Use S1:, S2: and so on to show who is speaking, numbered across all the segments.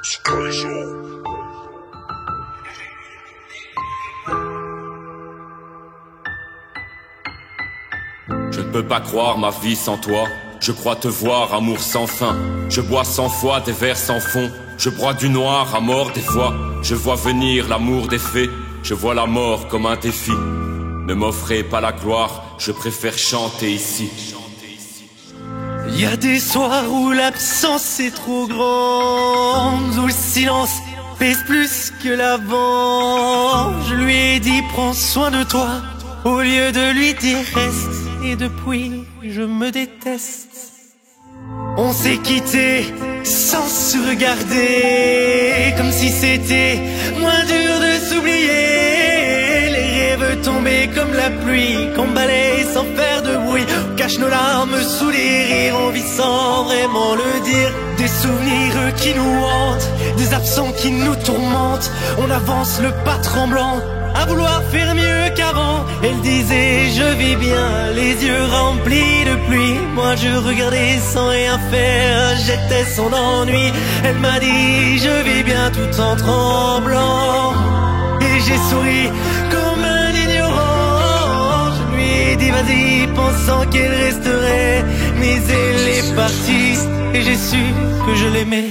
S1: Je ne peux pas croire ma vie sans toi. Je crois te voir, amour sans fin. Je bois 100 fois des vers sans fond. Je broie du noir à mort des fois. Je vois venir l'amour des fées. Je vois la mort comme un défi. Ne m'offrez pas la gloire, je préfère chanter ici.
S2: Il y a des soirs où l'absence est trop grande, où le silence pèse plus que l'avant. Je lui ai dit prends soin de toi, au lieu de lui dire reste. Et depuis je me déteste. On s'est quitté sans se regarder, comme si c'était moins dur de s'oublier. Les rêves tombaient comme la pluie, qu'on balaye sans faire de bruit. On cache nos larmes sous les rires, on vit sans vraiment le dire. Des souvenirs qui nous hantent, des absents qui nous tourmentent. On avance le pas tremblant, à vouloir faire mieux qu'avant. Elle disait je vis bien, les yeux remplis de pluie. Moi je regardais sans rien faire, j'étais son ennui. Elle m'a dit je vis bien tout en tremblant. Et j'ai souri comme un ignorant. Je lui ai dit vas-y, pensant qu'elle resterait. Mais elle est partie et j'ai su que je l'aimais.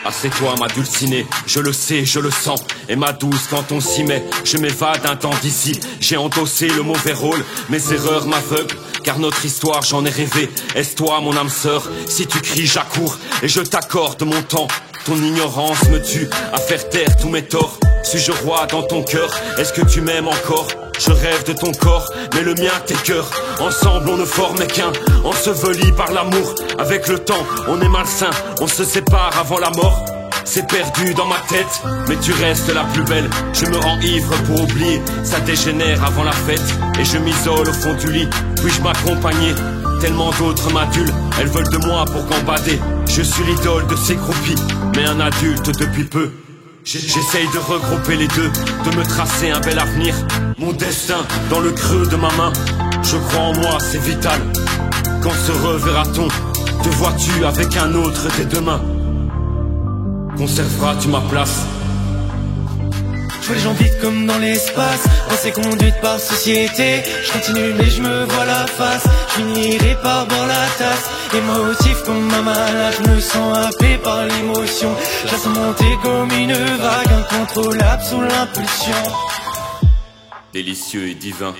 S1: Ah c'est toi ma dulcinée, je le sais, je le sens. Et ma douce quand on s'y met, je m'évade un temps d'ici. J'ai endossé le mauvais rôle, mes erreurs m'aveuglent. Car notre histoire j'en ai rêvé. Est-ce toi mon âme sœur? Si tu cries j'accours et je t'accorde mon temps. Ton ignorance me tue, à faire taire tous mes torts. Suis-je roi dans ton cœur? Est-ce que tu m'aimes encore? Je rêve de ton corps, mais le mien tes cœurs. Ensemble on ne formait qu'un, enseveli par l'amour. Avec le temps, on est malsain, on se sépare avant la mort. C'est perdu dans ma tête, mais tu restes la plus belle. Je me rends ivre pour oublier, ça dégénère avant la fête. Et je m'isole au fond du lit, puis-je m'accompagner? Tellement d'autres m'adulent, elles veulent de moi pour gambader. Je suis l'idole de ces groupies, mais un adulte depuis peu. J'essaye de regrouper les deux, de me tracer un bel avenir. Mon destin dans le creux de ma main. Je crois en moi, c'est vital. Quand se reverra-t-on? Te vois-tu avec un autre dès demain? Conserveras-tu ma place?
S2: Je vois les gens vite comme dans l'espace, pensée conduite par société. Je continue mais je me vois la face, je finirai par boire la tasse. Émotif comme un malade, je me sens happé par l'émotion. Je la sens monter comme une vague, incontrôlable sous l'impulsion.
S1: Délicieux et divin,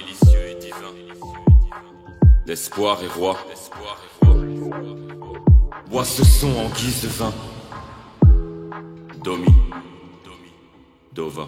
S1: l'espoir est roi. Bois ce son en guise de vin. Domi, Dova.